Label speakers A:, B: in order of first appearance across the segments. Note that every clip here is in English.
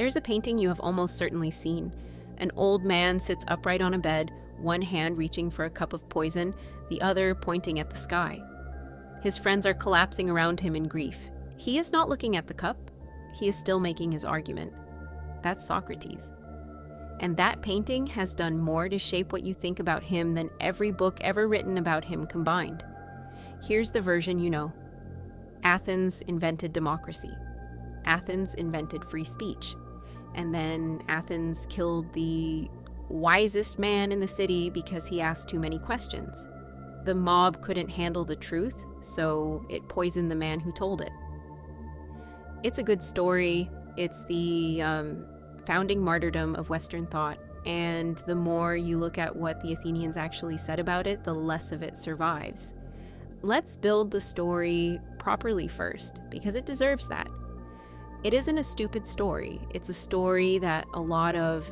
A: There's a painting you have almost certainly seen. An old man sits upright on a bed, one hand reaching for a cup of poison, the other pointing at the sky. His friends are collapsing around him in grief. He is not looking at the cup. He is still making his argument. That's Socrates. And that painting has done more to shape what you think about him than every book ever written about him combined. Here's the version you know. Athens invented democracy. Athens invented free speech. And then Athens killed the wisest man in the city because he asked too many questions. The mob couldn't handle the truth, so it poisoned the man who told it. It's a good story. It's the founding martyrdom of Western thought, and the more you look at what the Athenians actually said about it, the less of it survives. Let's build the story properly first, because it deserves that. It isn't a stupid story. It's a story that a lot of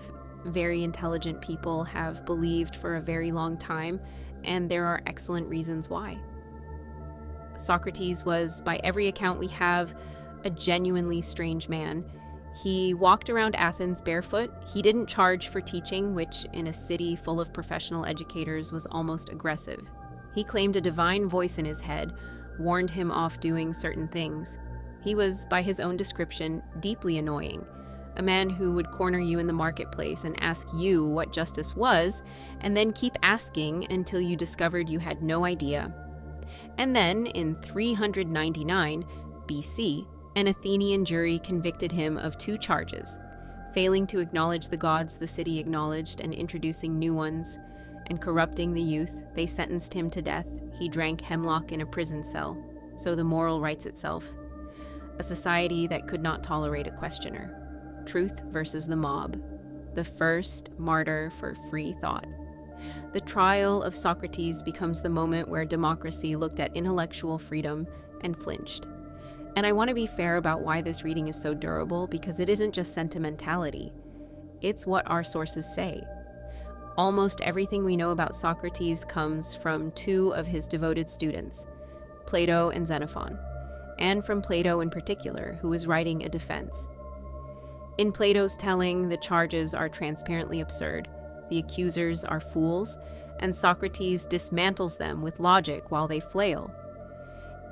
A: very intelligent people have believed for a very long time, and there are excellent reasons why. Socrates was, by every account we have, a genuinely strange man. He walked around Athens barefoot. He didn't charge for teaching, which in a city full of professional educators was almost aggressive. He claimed a divine voice in his head warned him off doing certain things. He was, by his own description, deeply annoying. A man who would corner you in the marketplace and ask you what justice was, and then keep asking until you discovered you had no idea. And then, in 399 BC, an Athenian jury convicted him of 2 charges: failing to acknowledge the gods the city acknowledged and introducing new ones, and corrupting the youth. They sentenced him to death. He drank hemlock in a prison cell. So the moral writes itself. A society that could not tolerate a questioner. Truth versus the mob. The first martyr for free thought. The trial of Socrates becomes the moment where democracy looked at intellectual freedom and flinched. And I want to be fair about why this reading is so durable, because it isn't just sentimentality. It's what our sources say. Almost everything we know about Socrates comes from 2 of his devoted students, Plato and Xenophon, and from Plato in particular, who was writing a defense. In Plato's telling, the charges are transparently absurd, the accusers are fools, and Socrates dismantles them with logic while they flail.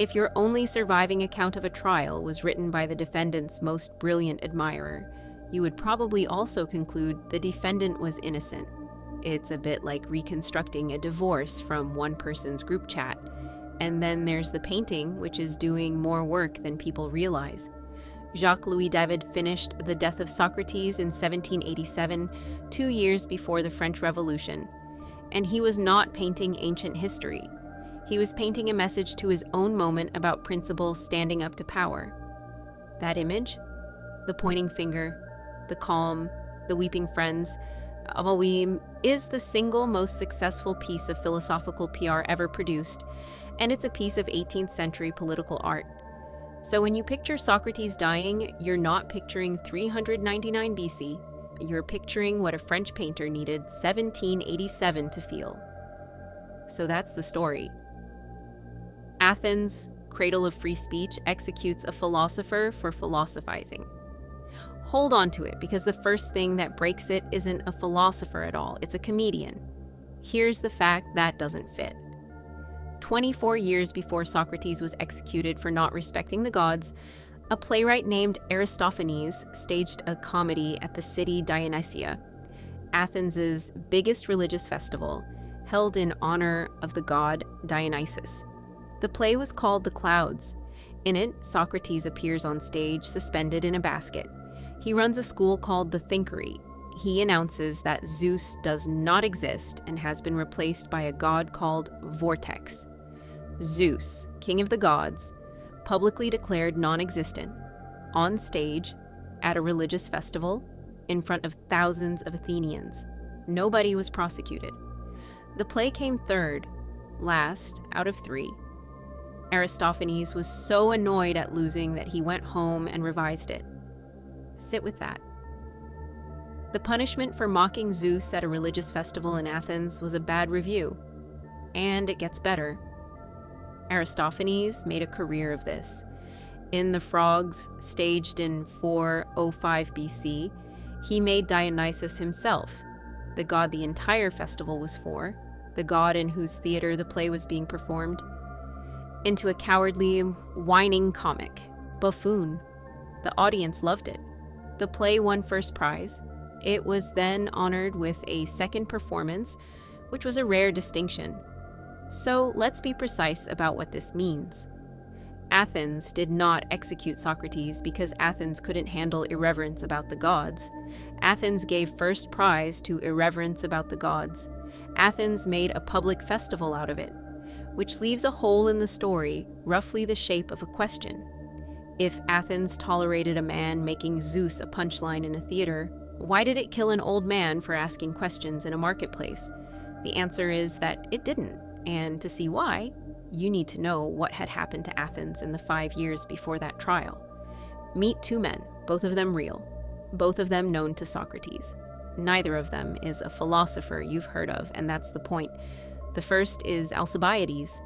A: If your only surviving account of a trial was written by the defendant's most brilliant admirer, you would probably also conclude the defendant was innocent. It's a bit like reconstructing a divorce from one person's group chat. And then there's the painting, which is doing more work than people realize. Jacques-Louis David finished The Death of Socrates in 1787, 2 years before the French Revolution. And he was not painting ancient history. He was painting a message to his own moment about principles standing up to power. That image, the pointing finger, the calm, the weeping friends, is the single most successful piece of philosophical PR ever produced, and it's a piece of 18th century political art. So when you picture Socrates dying, you're not picturing 399 BC, you're picturing what a French painter needed 1787 to feel. So that's the story. Athens, cradle of free speech, executes a philosopher for philosophizing. Hold on to it, because the first thing that breaks it isn't a philosopher at all, it's a comedian. Here's the fact that doesn't fit. 24 years before Socrates was executed for not respecting the gods, a playwright named Aristophanes staged a comedy at the city Dionysia, Athens' biggest religious festival, held in honor of the god Dionysus. The play was called The Clouds. In it, Socrates appears on stage suspended in a basket. He runs a school called the Thinkery. He announces that Zeus does not exist and has been replaced by a god called Vortex. Zeus, king of the gods, publicly declared non-existent, on stage, at a religious festival, in front of thousands of Athenians. Nobody was prosecuted. The play came third, last out of 3. Aristophanes was so annoyed at losing that he went home and revised it. Sit with that. The punishment for mocking Zeus at a religious festival in Athens was a bad review. And it gets better. Aristophanes made a career of this. In The Frogs, staged in 405 BC, he made Dionysus himself, the god the entire festival was for, the god in whose theater the play was being performed, into a cowardly, whining comic, buffoon. The audience loved it. The play won first prize. It was then honored with a second performance, which was a rare distinction. So let's be precise about what this means. Athens did not execute Socrates because Athens couldn't handle irreverence about the gods. Athens gave first prize to irreverence about the gods. Athens made a public festival out of it, which leaves a hole in the story, roughly the shape of a question. If Athens tolerated a man making Zeus a punchline in a theater, why did it kill an old man for asking questions in a marketplace? The answer is that it didn't, and to see why, you need to know what had happened to Athens in the 5 years before that trial. Meet two men, both of them real, both of them known to Socrates. Neither of them is a philosopher you've heard of, and that's the point. The first is Alcibiades.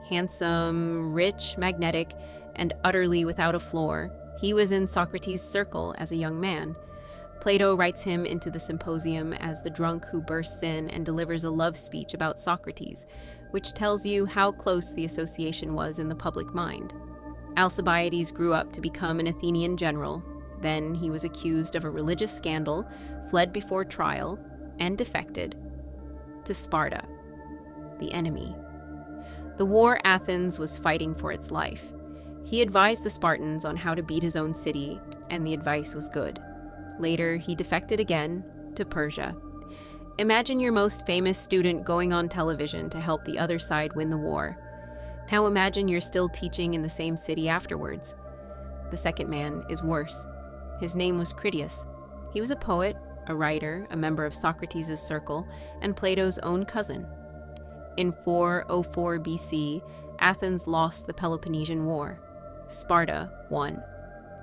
A: Handsome, rich, magnetic, and utterly without a floor, he was in Socrates' circle as a young man. Plato writes him into the Symposium as the drunk who bursts in and delivers a love speech about Socrates, which tells you how close the association was in the public mind. Alcibiades grew up to become an Athenian general. Then he was accused of a religious scandal, fled before trial, and defected to Sparta, the enemy. The war Athens was fighting for its life. He advised the Spartans on how to beat his own city, and the advice was good. Later, he defected again to Persia. Imagine your most famous student going on television to help the other side win the war. Now imagine you're still teaching in the same city afterwards. The second man is worse. His name was Critias. He was a poet, a writer, a member of Socrates' circle, and Plato's own cousin. In 404 BC, Athens lost the Peloponnesian War. Sparta won,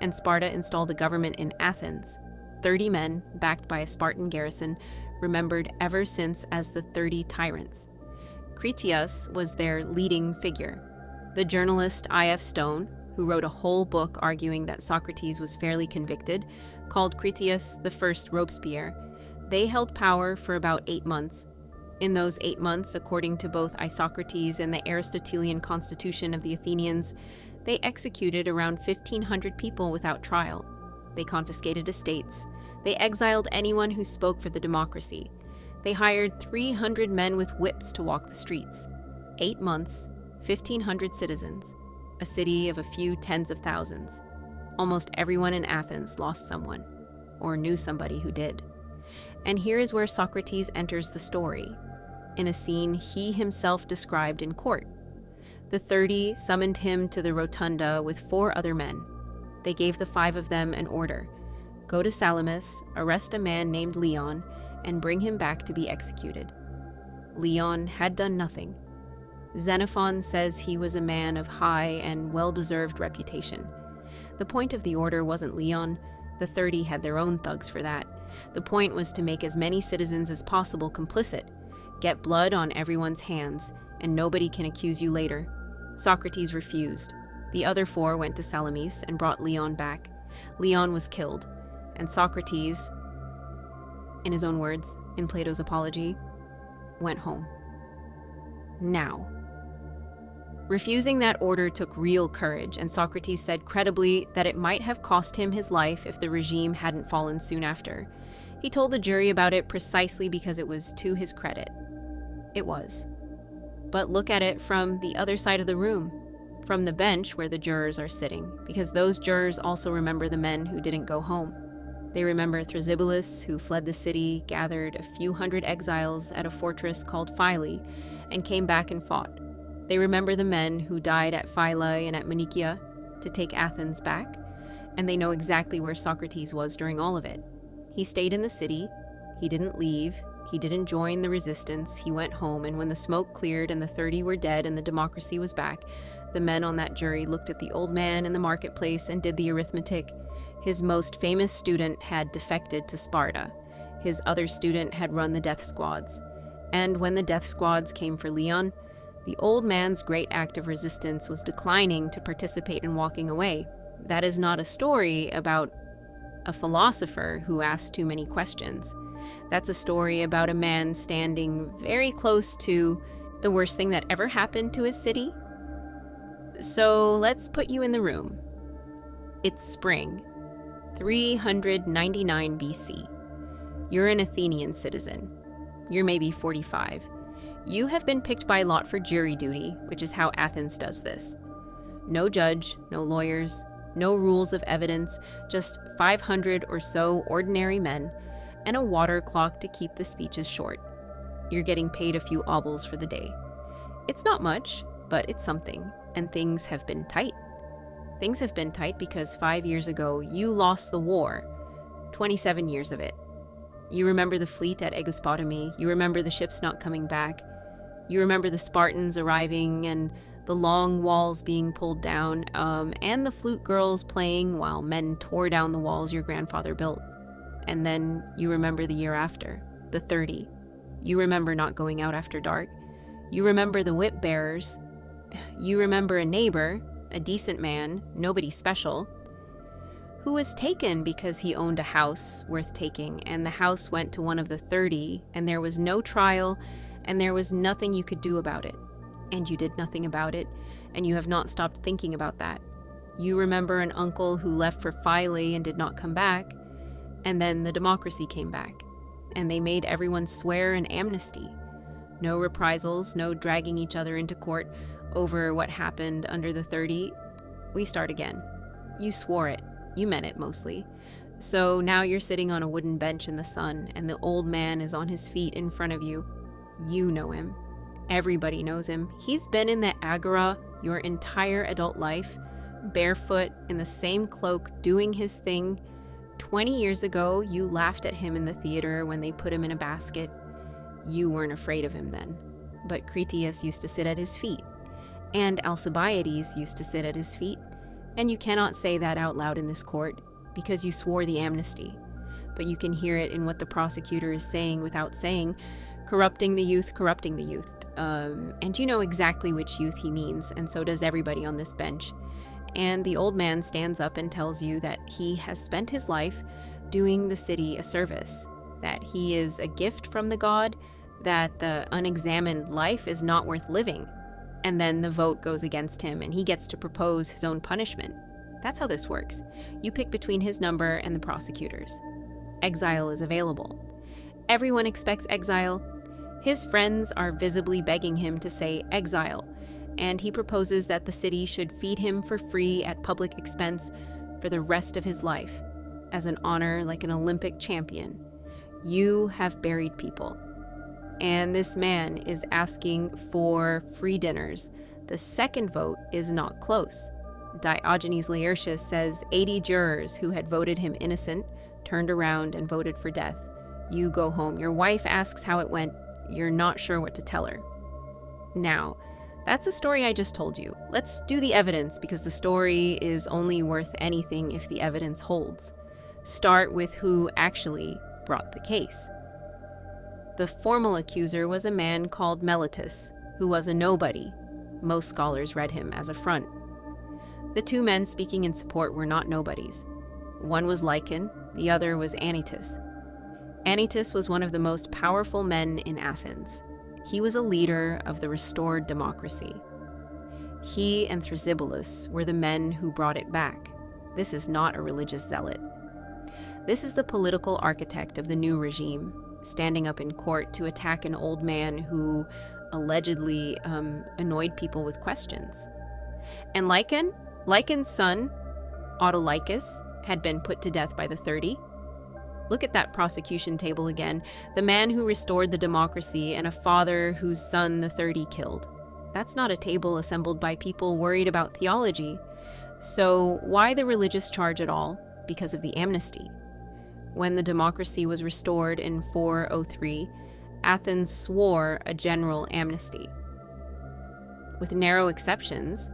A: and Sparta installed a government in Athens. 30 men, backed by a Spartan garrison, remembered ever since as the 30 Tyrants. Critias was their leading figure. The journalist I.F. Stone, who wrote a whole book arguing that Socrates was fairly convicted, called Critias the first Robespierre. They held power for about 8 months. In those 8 months, according to both Isocrates and the Aristotelian constitution of the Athenians, they executed around 1,500 people without trial. They confiscated estates. They exiled anyone who spoke for the democracy. They hired 300 men with whips to walk the streets. 8 months, 1,500 citizens, a city of a few tens of thousands. Almost everyone in Athens lost someone, or knew somebody who did. And here is where Socrates enters the story, in a scene he himself described in court. The 30 summoned him to the rotunda with 4 other men. They gave the 5 of them an order. Go to Salamis, arrest a man named Leon, and bring him back to be executed. Leon had done nothing. Xenophon says he was a man of high and well-deserved reputation. The point of the order wasn't Leon. The 30 had their own thugs for that. The point was to make as many citizens as possible complicit, get blood on everyone's hands, and nobody can accuse you later. Socrates refused. The other 4 went to Salamis and brought Leon back. Leon was killed, and Socrates, in his own words, in Plato's Apology, went home. Now, refusing that order took real courage, and Socrates said credibly that it might have cost him his life if the regime hadn't fallen soon after. He told the jury about it precisely because it was to his credit. It was. But look at it from the other side of the room, from the bench where the jurors are sitting, because those jurors also remember the men who didn't go home. They remember Thrasybulus, who fled the city, gathered a few hundred exiles at a fortress called Phyle, and came back and fought. They remember the men who died at Phyle and at Mynikia to take Athens back, and they know exactly where Socrates was during all of it. He stayed in the city, he didn't leave, he didn't join the resistance, he went home, and when the smoke cleared and the 30 were dead and the democracy was back, the men on that jury looked at the old man in the marketplace and did the arithmetic. His most famous student had defected to Sparta. His other student had run the death squads. And when the death squads came for Leon, the old man's great act of resistance was declining to participate in walking away. That is not a story about a philosopher who asked too many questions. That's a story about a man standing very close to the worst thing that ever happened to his city. So let's put you in the room. It's spring, 399 BC. You're an Athenian citizen. You're maybe 45. You have been picked by lot for jury duty, which is how Athens does this. No judge, no lawyers, no rules of evidence, just 500 or so ordinary men, and a water clock to keep the speeches short. You're getting paid a few obols for the day. It's not much, but it's something, and things have been tight. Things have been tight because 5 years ago, you lost the war. 27 years of it. You remember the fleet at Aegospotami. You remember the ships not coming back. You remember the Spartans arriving and the long walls being pulled down, and the flute girls playing while men tore down the walls your grandfather built. And then you remember the year after, the 30. You remember not going out after dark. You remember the whip bearers. You remember a neighbor, a decent man, nobody special, who was taken because he owned a house worth taking, and the house went to one of the 30, and there was no trial, and there was nothing you could do about it. And you did nothing about it, and you have not stopped thinking about that. You remember an uncle who left for Philae and did not come back, and then the democracy came back, and they made everyone swear an amnesty. No reprisals, no dragging each other into court over what happened under the 30. We start again. You swore it. You meant it mostly. So now you're sitting on a wooden bench in the sun, and the old man is on his feet in front of you. You know him. Everybody knows him. He's been in the agora your entire adult life, barefoot, in the same cloak, doing his thing. 20 years ago, you laughed at him in the theater when they put him in a basket. You weren't afraid of him then. But Critias used to sit at his feet, and Alcibiades used to sit at his feet. And you cannot say that out loud in this court, because you swore the amnesty. But you can hear it in what the prosecutor is saying without saying, corrupting the youth, corrupting the youth. And you know exactly which youth he means, and so does everybody on this bench. And the old man stands up and tells you that he has spent his life doing the city a service, that he is a gift from the god, that the unexamined life is not worth living. And then the vote goes against him, and he gets to propose his own punishment. That's how this works. You pick between his number and the prosecutor's. Exile is available. Everyone expects exile. His friends are visibly begging him to say exile, and he proposes that the city should feed him for free at public expense for the rest of his life, as an honor like an Olympic champion. You have buried people. And this man is asking for free dinners. The second vote is not close. Diogenes Laertius says 80 jurors who had voted him innocent turned around and voted for death. You go home. Your wife asks how it went. You're not sure what to tell her. Now, that's a story I just told you. Let's do the evidence, because the story is only worth anything if the evidence holds. Start with who actually brought the case. The formal accuser was a man called Meletus, who was a nobody. Most scholars read him as a front. The two men speaking in support were not nobodies. One was Lycon, the other was Anytus. Anytus was one of the most powerful men in Athens. He was a leader of the restored democracy. He and Thrasybulus were the men who brought it back. This is not a religious zealot. This is the political architect of the new regime, standing up in court to attack an old man who allegedly annoyed people with questions. And Lycon's son, Autolycus, had been put to death by the 30. Look at that prosecution table again. The man who restored the democracy and a father whose son the 30 killed. That's not a table assembled by people worried about theology. So why the religious charge at all? Because of the amnesty. When the democracy was restored in 403, Athens swore a general amnesty. With narrow exceptions,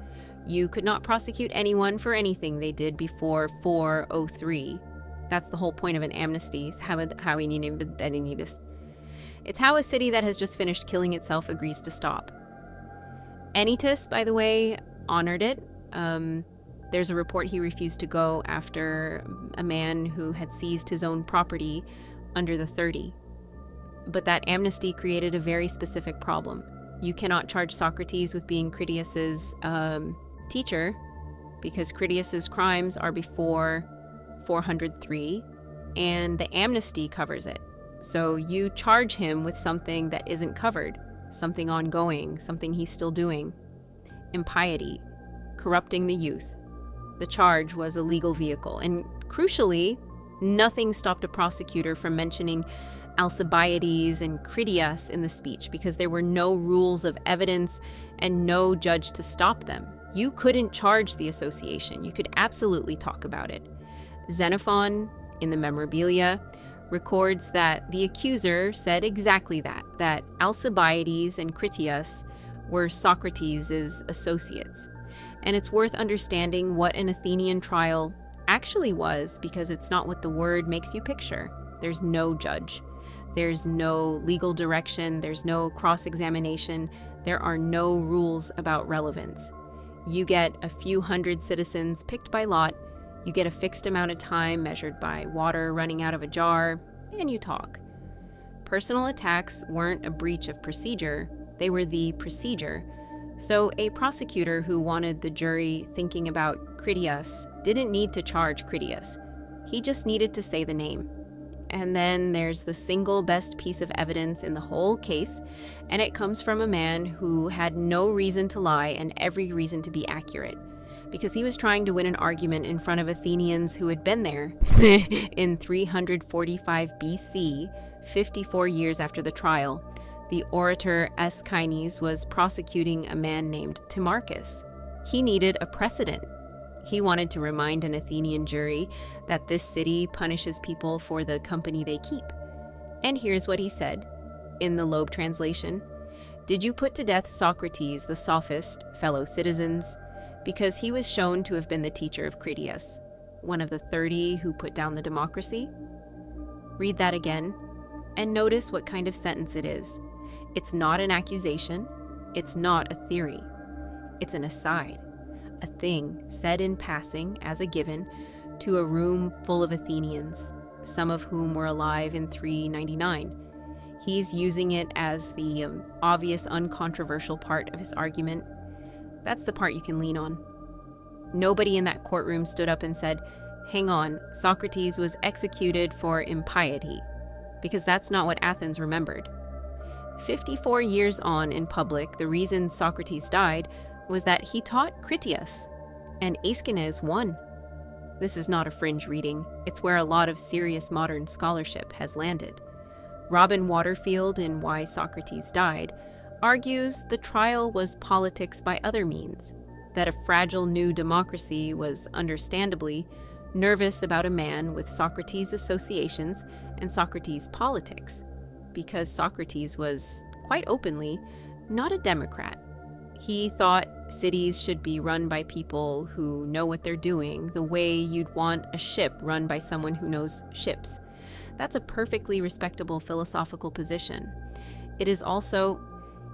A: you could not prosecute anyone for anything they did before 403. That's the whole point of an amnesty. It's how a city that has just finished killing itself agrees to stop. Anytus, by the way, honored it. There's a report he refused to go after a man who had seized his own property under the 30. But that amnesty created a very specific problem. You cannot charge Socrates with being Critias's teacher, because Critias's crimes are before 403, and the amnesty covers it. So you charge him with something that isn't covered, something ongoing, something he's still doing. Impiety, corrupting the youth. The charge was a legal vehicle, and crucially, nothing stopped a prosecutor from mentioning Alcibiades and Critias in the speech, because there were no rules of evidence and no judge to stop them. You couldn't charge the association. You could absolutely talk about it. Xenophon, in the Memorabilia, records that the accuser said exactly that Alcibiades and Critias were Socrates' associates. And it's worth understanding what an Athenian trial actually was, because it's not what the word makes you picture. There's no judge. There's no legal direction. There's no cross-examination. There are no rules about relevance. You get a few hundred citizens picked by lot. You get a fixed amount of time measured by water running out of a jar, and you talk. Personal attacks weren't a breach of procedure. They were the procedure. So a prosecutor who wanted the jury thinking about Critias didn't need to charge Critias. He just needed to say the name. And then there's the single best piece of evidence in the whole case, and it comes from a man who had no reason to lie and every reason to be accurate, because he was trying to win an argument in front of Athenians who had been there in 345 BC, 54 years after the trial. The orator Aeschines was prosecuting a man named Timarchus. He needed a precedent. He wanted to remind an Athenian jury that this city punishes people for the company they keep. And here's what he said, in the Loeb translation. "Did you put to death Socrates, the sophist, fellow citizens, because he was shown to have been the teacher of Critias, one of the 30 who put down the democracy?" Read that again, and notice what kind of sentence it is. It's not an accusation. It's not a theory. It's an aside. A thing said in passing as a given to a room full of Athenians, some of whom were alive in 399. He's using it as the obvious, uncontroversial part of his argument. That's the part you can lean on. Nobody in that courtroom stood up and said, "Hang on, Socrates was executed for impiety," because that's not what Athens remembered. 54 years on in public, the reason Socrates died was that he taught Critias, and Aeschines won. This is not a fringe reading. It's where a lot of serious modern scholarship has landed. Robin Waterfield, in Why Socrates Died, argues the trial was politics by other means, that a fragile new democracy was understandably nervous about a man with Socrates' associations and Socrates' politics, because Socrates was, quite openly, not a Democrat. He thought cities should be run by people who know what they're doing, the way you'd want a ship run by someone who knows ships. That's a perfectly respectable philosophical position. It is also,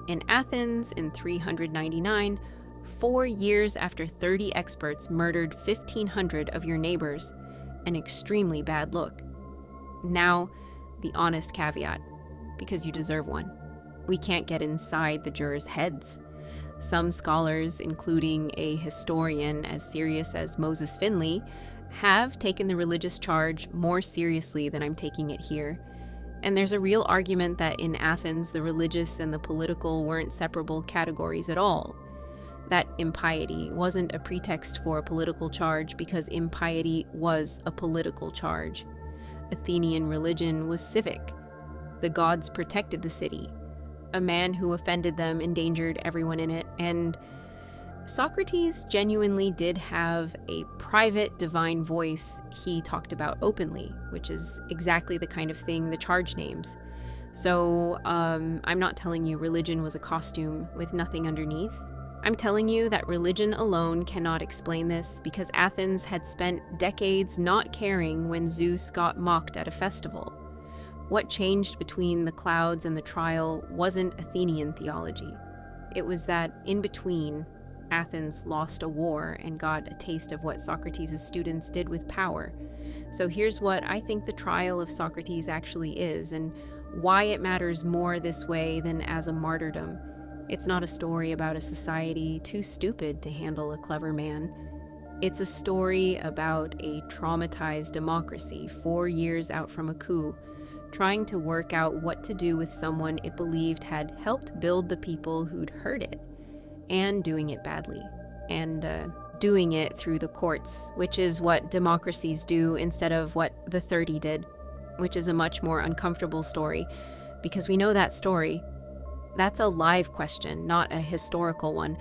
A: in Athens in 399, 4 years after 30 experts murdered 1,500 of your neighbors, an extremely bad look. Now, the honest caveat, because you deserve one. We can't get inside the jurors' heads. Some scholars, including a historian as serious as Moses Finley, have taken the religious charge more seriously than I'm taking it here. And there's a real argument that in Athens, the religious and the political weren't separable categories at all. That impiety wasn't a pretext for a political charge because impiety was a political charge. Athenian religion was civic. The gods protected the city. A man who offended them endangered everyone in it, and Socrates genuinely did have a private divine voice he talked about openly, which is exactly the kind of thing the charge names. So I'm not telling you religion was a costume with nothing underneath. I'm telling you that religion alone cannot explain this, because Athens had spent decades not caring when Zeus got mocked at a festival. What changed between the clouds and the trial wasn't Athenian theology. It was that in between, Athens lost a war and got a taste of what Socrates' students did with power. So here's what I think the trial of Socrates actually is, and why it matters more this way than as a martyrdom. It's not a story about a society too stupid to handle a clever man. It's a story about a traumatized democracy 4 years out from a coup, trying to work out what to do with someone it believed had helped build the people who'd heard it, and doing it badly, and doing it through the courts, which is what democracies do instead of what the 30 did, which is a much more uncomfortable story, because we know that story. That's a live question, not a historical one.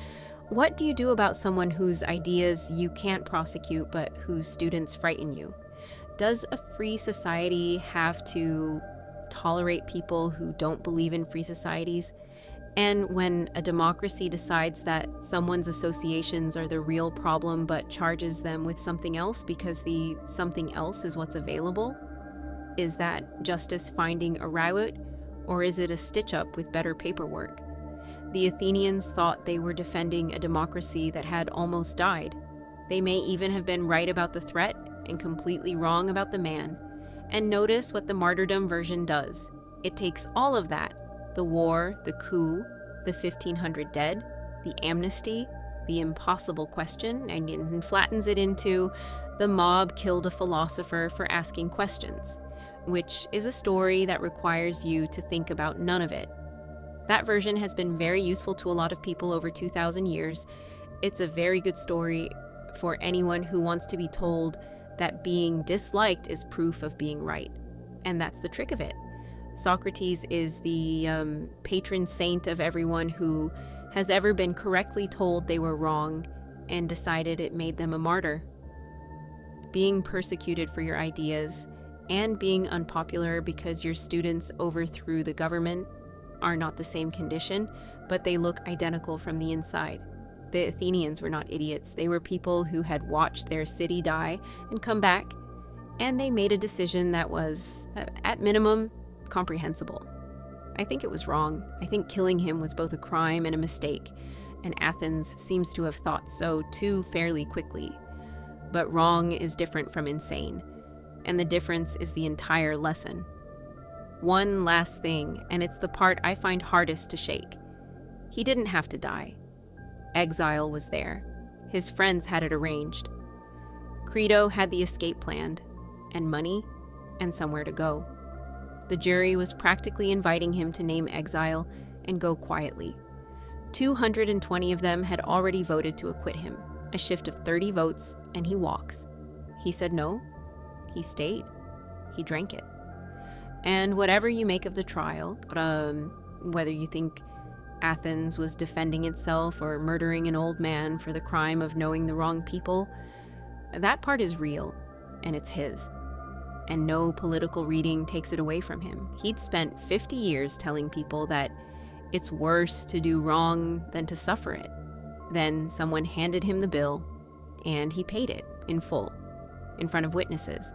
A: What do you do about someone whose ideas you can't prosecute but whose students frighten you? Does a free society have to tolerate people who don't believe in free societies? And when a democracy decides that someone's associations are the real problem but charges them with something else because the something else is what's available, is that justice finding a route, or is it a stitch-up with better paperwork? The Athenians thought they were defending a democracy that had almost died. They may even have been right about the threat and completely wrong about the man. And notice what the martyrdom version does. It takes all of that, the war, the coup, the 1,500 dead, the amnesty, the impossible question, and flattens it into the mob killed a philosopher for asking questions, which is a story that requires you to think about none of it. That version has been very useful to a lot of people over 2,000 years. It's a very good story for anyone who wants to be told that being disliked is proof of being right. And that's the trick of it. Socrates is the patron saint of everyone who has ever been correctly told they were wrong and decided it made them a martyr. Being persecuted for your ideas and being unpopular because your students overthrew the government are not the same condition, but they look identical from the inside. The Athenians were not idiots. They were people who had watched their city die and come back, and they made a decision that was, at minimum, comprehensible. I think it was wrong. I think killing him was both a crime and a mistake, and Athens seems to have thought so too fairly quickly. But wrong is different from insane, and the difference is the entire lesson. One last thing, and it's the part I find hardest to shake. He didn't have to die. Exile was there. His friends had it arranged. Crito had the escape planned, and money, and somewhere to go. The jury was practically inviting him to name exile and go quietly. 220 of them had already voted to acquit him, a shift of 30 votes, and he walks. He said no. He stayed. He drank it. And whatever you make of the trial, whether you think Athens was defending itself or murdering an old man for the crime of knowing the wrong people, that part is real, and it's his. And no political reading takes it away from him. He'd spent 50 years telling people that it's worse to do wrong than to suffer it. Then someone handed him the bill, and he paid it in full, in front of witnesses.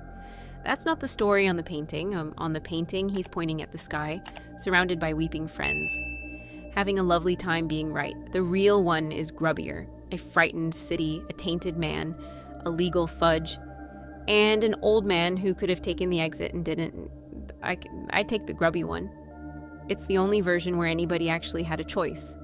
A: That's not the story on the painting. On the painting, he's pointing at the sky, surrounded by weeping friends, having a lovely time being right. The real one is grubbier, a frightened city, a tainted man, a legal fudge, and an old man who could have taken the exit and didn't. I take the grubby one. It's the only version where anybody actually had a choice.